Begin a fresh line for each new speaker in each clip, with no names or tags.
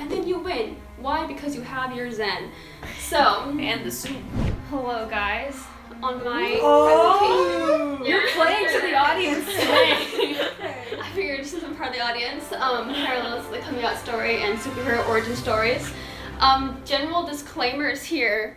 and then you win. Why? Because you have your Zen. So.
And the soup.
Hello, guys. On my
Oh!
presentation.
You're playing to the audience today.
I figured since I'm part of the audience, parallels to the coming out story and superhero origin stories. General disclaimers here.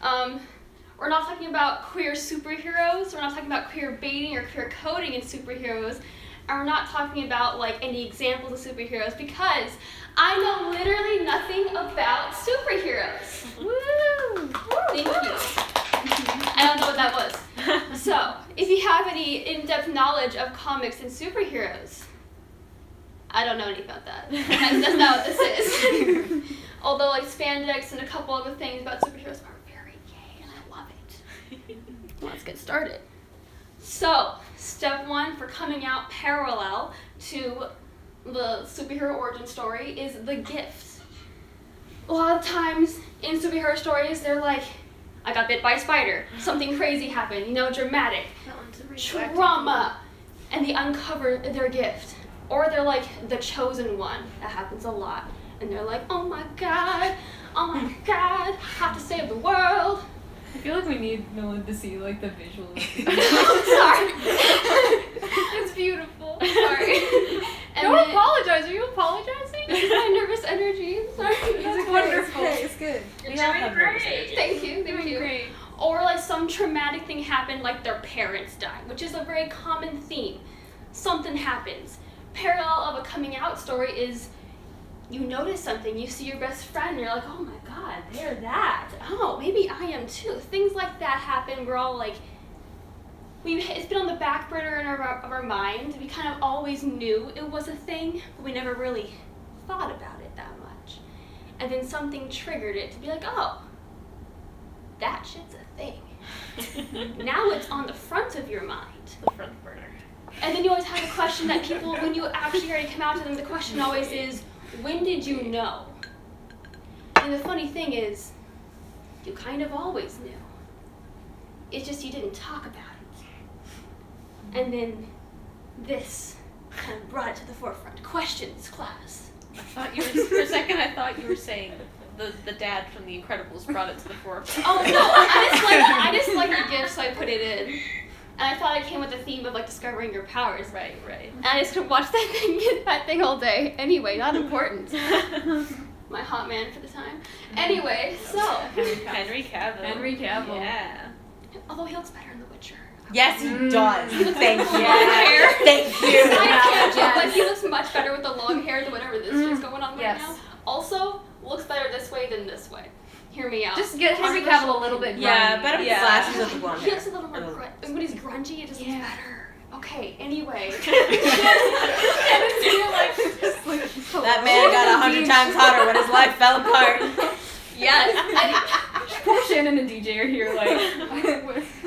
We're not talking about queer superheroes, we're not talking about queer baiting or queer coding in superheroes, and we're not talking about like any examples of superheroes because I know literally nothing about superheroes. Woo! Thank you. I don't know what that was. So, if you have any in-depth knowledge of comics and superheroes, I don't know anything about that. That's not what this is. Although like spandex and a couple other things about superheroes are very gay and I love it. Let's get started. So, step 1 for coming out parallel to the superhero origin story is the gift. A lot of times in superhero stories, they're like, I got bit by a spider, something crazy happened, dramatic, trauma, and they uncover their gift. Or they're like the chosen one, that happens a lot, and they're like, oh my god, I have to save the world.
I feel like we need Nolan to see like the visual.
Sorry.
It's beautiful.
Sorry. And
Don't apologize. Are you apologizing?
This is my nervous energy. Sorry.
That's wonderful.
Okay, it's good.
We all have nervous energy.
Thank you.
Great.
Or like some traumatic thing happened, like their parents died, which is a very common theme. Something happens. Parallel of a coming out story is you notice something, you see your best friend, you're like, oh my god, they're that. Oh, maybe I am too. Things like that happen. We're all like, it's been on the back burner of our mind. We kind of always knew it was a thing, but we never really thought about it that much. And then something triggered it to be like, oh, that shit's a thing. Now it's on the front of your mind.
The front burner.
And then you always have the question that people, when you actually already come out to them, the question always is, when did you know? And the funny thing is, you kind of always knew. It's just you didn't talk about it. And then this kind of brought it to the forefront. Questions, class.
For a second I thought you were saying the dad from The Incredibles brought it to the forefront.
Oh no, I just like the gift, so I put it in. And I thought it came with the theme of like discovering your powers.
Right.
And I just could watch that thing all day. Anyway, not important. My hot man for the time. Anyway, so.
Henry Cavill. Yeah.
Although he looks better in The Witcher.
Yes, he does. Thank you.
Hair.
Thank you.
I can't joke, but he looks much better with the long hair than whatever this is going on right now. Also, looks better this way than this way. Hear me out.
Just get Henry Cavill a little bit grungy.
Yeah, better with flashes of the blonde
He
hair.
looks a little more grungy. When he's grungy, it just looks better. Okay, anyway.
That man got 100 times hotter when his life fell apart.
Yes.
Poor Shannon and DJ are here like.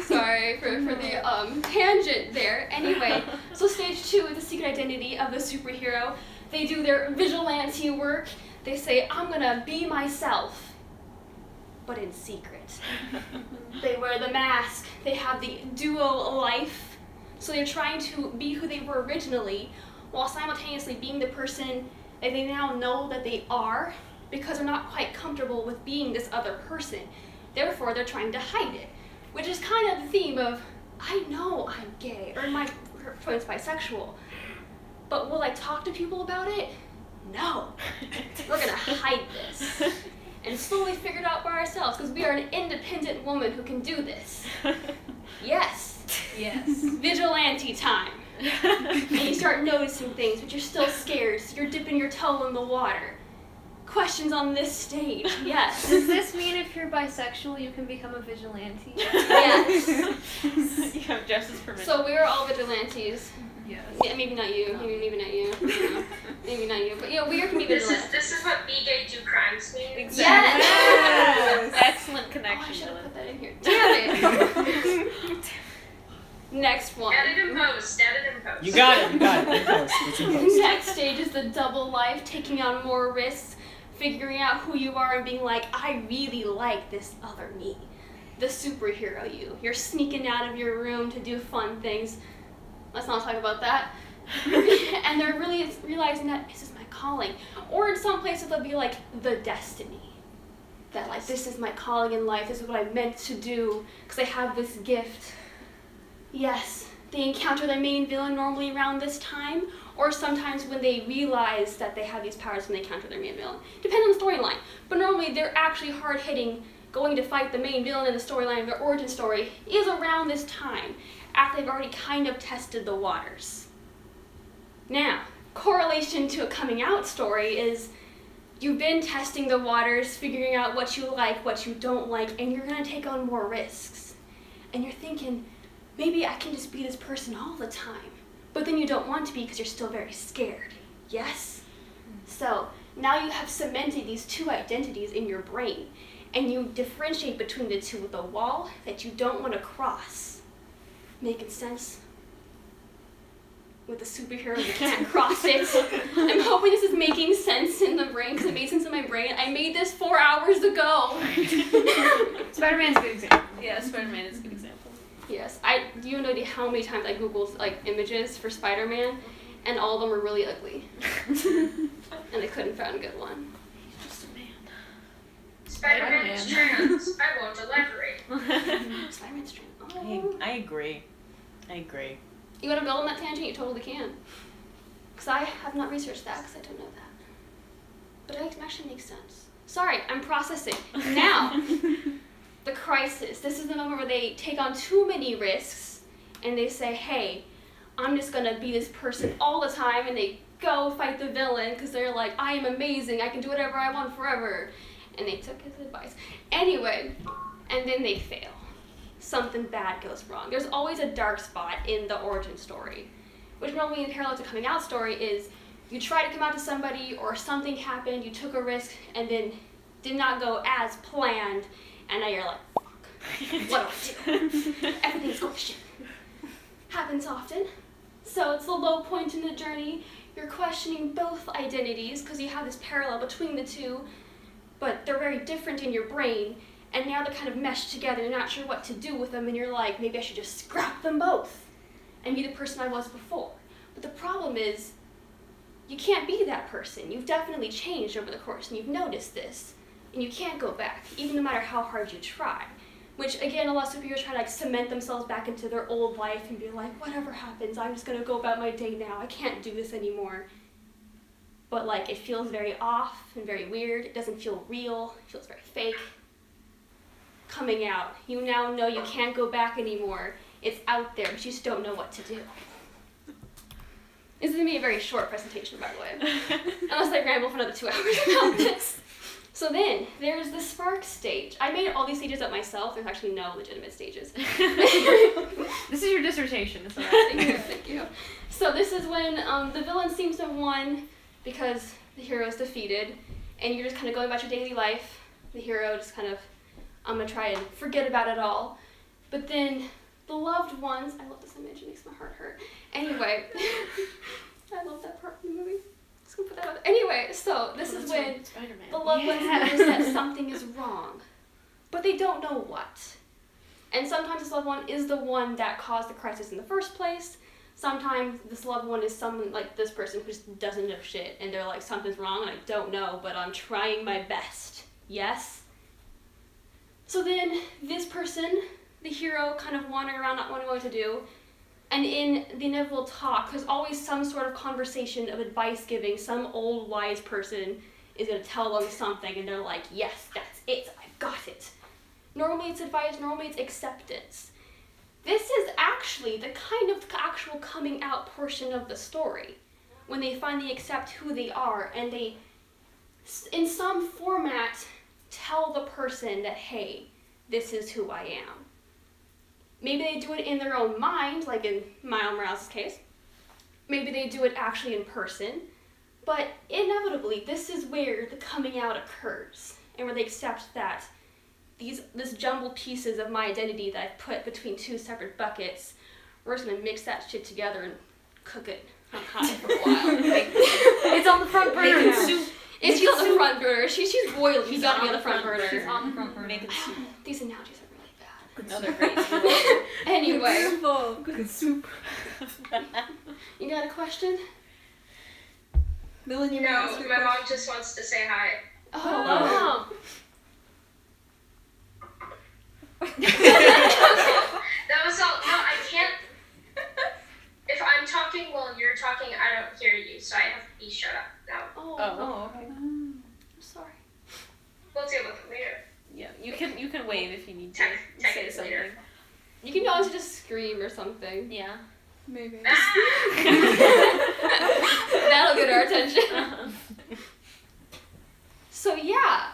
Sorry for the tangent there. Anyway, so stage 2 is the secret identity of the superhero. They do their vigilante work. They say, I'm gonna be myself. But in secret. They wear the mask, they have the duo life, so they're trying to be who they were originally, while simultaneously being the person that they now know that they are, because they're not quite comfortable with being this other person. Therefore, they're trying to hide it, which is kind of the theme of, I know I'm gay, or my friend's bisexual, but will I talk to people about it? No. We're gonna hide this. And slowly figure it out by ourselves, because we are an independent woman who can do this. Yes. Vigilante time. And you start noticing things, but you're still scared, so you're dipping your toe in the water. Questions on this stage, yes.
Does this mean if you're bisexual, you can become a vigilante?
Yes.
You have Jess's permission.
So we're all vigilantes.
Yes.
Yeah, maybe not you. Maybe not you. Maybe not you. But we can be vigilantes.
This is what BJ do crimes mean.
Exactly.
Yes.
Excellent
Oh, I
connection,
should have
Dylan.
put that in here. Damn it. Next one.
Edit and post.
You got it. In post. It's in post.
Next stage is the double life, taking on more risks, figuring out who you are and being like, I really like this other me. The superhero you. You're sneaking out of your room to do fun things. Let's not talk about that. And they're really realizing that, is this my that calling. Or in some places they'll be like the destiny. That like, this is my calling in life, this is what I'm meant to do, because I have this gift. Yes, they encounter their main villain normally around this time, or sometimes when they realize that they have these powers when they encounter their main villain. Depends on the storyline. But normally they're actually hard-hitting, going to fight the main villain in the storyline of their origin story is around this time, after they've already kind of tested the waters. Now, correlation to a coming out story is you've been testing the waters, figuring out what you like, what you don't like, and you're gonna take on more risks. And you're thinking, maybe I can just be this person all the time. But then you don't want to be because you're still very scared. Yes? So now you have cemented these two identities in your brain, and you differentiate between the two with a wall that you don't want to cross. Making sense? With a superhero, you can't cross it. I'm hoping this is making sense in the brain, because it made sense in my brain. I made this 4 hours ago.
Spider-Man's a good example.
Yeah, Spider-Man is a good example.
Yes, do you know how many times I googled like images for Spider-Man, and all of them were really ugly, and I couldn't find a good one.
He's just a man.
Spider-Man is trans. I won't elaborate.
Spider-Man's trans.
I agree.
You want to build on that tangent? You totally can. Because I have not researched that, because I don't know that. But it actually makes sense. Sorry, I'm processing. Now, the crisis. This is the moment where they take on too many risks, and they say, hey, I'm just going to be this person all the time, and they go fight the villain, because they're like, I am amazing, I can do whatever I want forever. And they took his advice. Anyway, and then they fail. Something bad goes wrong. There's always a dark spot in the origin story, which normally in parallel to coming out story is you try to come out to somebody or something happened, you took a risk, and then did not go as planned, and now you're like, fuck, what do I do? Everything's going to shit. Happens often. So it's the low point in the journey. You're questioning both identities because you have this parallel between the two, but they're very different in your brain. And now they're kind of meshed together, you're not sure what to do with them, and you're like, maybe I should just scrap them both and be the person I was before. But the problem is, you can't be that person. You've definitely changed over the course, and you've noticed this. And you can't go back, even no matter how hard you try. Which, again, a lot of superheroes try to like cement themselves back into their old life and be like, whatever happens, I'm just gonna go about my day now. I can't do this anymore. But like, it feels very off and very weird. It doesn't feel real. It feels very fake. Coming out. You now know you can't go back anymore. It's out there, but you just don't know what to do. This is going to be a very short presentation, by the way. Unless I ramble for another 2 hours about this. So then, there's the spark stage. I made all these stages up myself. There's actually no legitimate stages.
This is your dissertation, isn't it?
Thank you. So this is when the villain seems to have won because the hero is defeated, and you're just kind of going about your daily life. The hero just kind of, I'm going to try and forget about it all. But then the loved ones, I love this image, it makes my heart hurt. Anyway, I love that part of the movie. Just gonna put that up. Anyway, so this is when
Spider-Man.
the loved ones notice that something is wrong, but they don't know what. And sometimes this loved one is the one that caused the crisis in the first place. Sometimes this loved one is someone like this person who just doesn't know shit, and they're like, something's wrong, and I don't know, but I'm trying my best. Yes? So then this person, the hero, kind of wandering around not knowing what to do, and in the inevitable talk, there's always some sort of conversation of advice giving. Some old wise person is going to tell them something, and they're like, yes, that's it, I've got it. Normally it's advice, normally it's acceptance. This is actually the kind of actual coming out portion of the story, when they finally accept who they are, and they, in some format, tell the person that, hey, this is who I am. Maybe they do it in their own mind, like in Miles Morales' case. Maybe they do it actually in person. But inevitably, this is where the coming out occurs, and where they accept that this jumbled pieces of my identity that I've put between two separate buckets, we're just gonna mix that shit together and cook it on high for a while.
It's on the front burner now.
Soup.
She's on the front burner. She's boiling. She's gotta be on the front burner.
She's on the front burner.
Making soup.
These analogies are really bad.
No, they're great.
Anyway,
Good soup.
you got a question?
Millen, you
No,
ask your
my mom
question?
just wants to say hi.
Oh.
That was all. No, I can't. If I'm talking while you're talking, I don't hear you, so I have to be shut up now.
Oh, okay.
I'm sorry.
We'll deal with it later.
Yeah, you can wave if you need to
Tech
say
it
something.
later.
You can always just scream or something.
Yeah.
Maybe.
That'll get our attention. So yeah,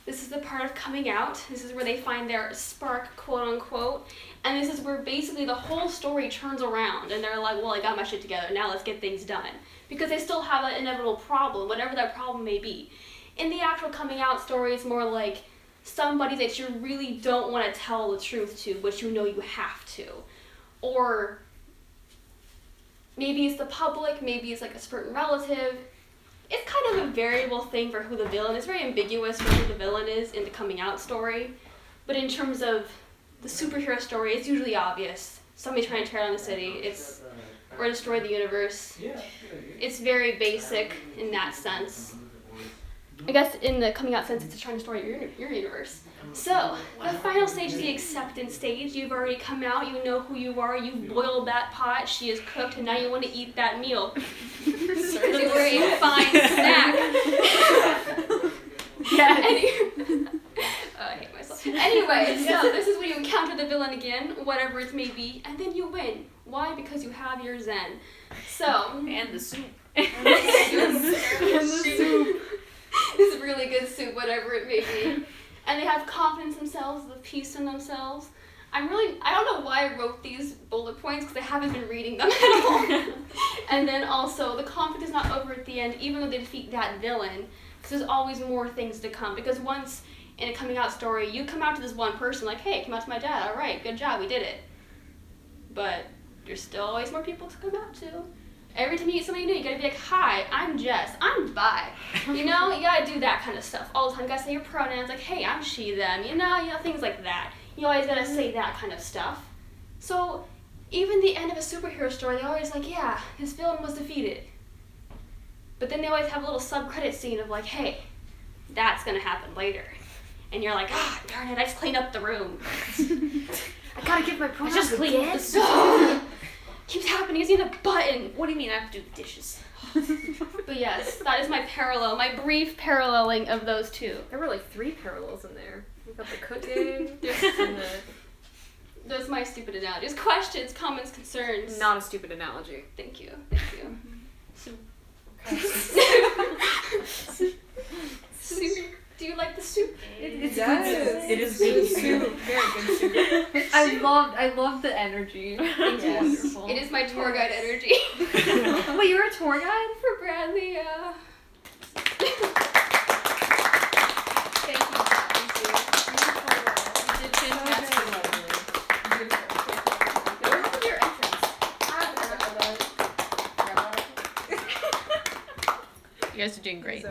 this is the part of coming out. This is where they find their spark, quote unquote. And this is where basically the whole story turns around and they're like, well, I got my shit together, now let's get things done. Because they still have an inevitable problem, whatever that problem may be. In the actual coming out story, it's more like somebody that you really don't want to tell the truth to, but you know you have to. Or maybe it's the public, maybe it's like a certain relative. It's kind of a variable thing for who the villain is. It's very ambiguous for who the villain is in the coming out story. But in terms of the superhero story, it's usually obvious. Somebody trying to tear down the city, or destroy the universe. It's very basic in that sense. I guess in the coming out sense, it's trying to destroy your universe. So, the final stage is the acceptance stage. You've already come out, you know who you are, you've boiled that pot, she is cooked, and now you want to eat that meal. Because you were a fine snack. Yeah. I hate myself. Anyway, so this is when you encounter the villain again, whatever it may be, and then you win. Why? Because you have your zen. So.
And the soup.
And the soup.
This really good soup, whatever it may be. And they have confidence in themselves, the peace in themselves. I don't know why I wrote these bullet points because I haven't been reading them at all. And then also, the conflict is not over at the end, even though they defeat that villain, because there's always more things to come. Because once in a coming out story, you come out to this one person like, hey, come out to my dad, all right, good job, we did it. But there's still always more people to come out to. Every time you meet somebody new, you gotta be like, hi, I'm Jess, I'm bi. You know, you gotta do that kind of stuff all the time. You gotta say your pronouns, like, hey, I'm she, them, you know, things like that. You always gotta say that kind of stuff. So, even the end of a superhero story, they always like, yeah, this villain was defeated. But then they always have a little sub-credit scene of like, hey, that's gonna happen later. And you're like, ah, darn it, I just cleaned up the room.
I gotta get my
I
pronouns
just cleaned
again.
up the soup.
Keeps happening, you see the button.
What do you mean I have to do the dishes?
But yes, that is my parallel, my brief paralleling of those two.
There were like 3 parallels in there. We got the cooking, and the...
Those are my stupid analogies. Questions, comments, concerns.
Not a stupid analogy.
Thank you. Soup. Soup. Do you like the soup?
It's
Yes,
good.
it is good soup. Very good soup.
I loved the energy. It's
Yes.
wonderful.
It is my tour guide energy.
Wait, you were a tour guide?
For Bradley, Thank you.
You did fantastic.
Where was your entrance? I don't know.
You guys are doing great.
So-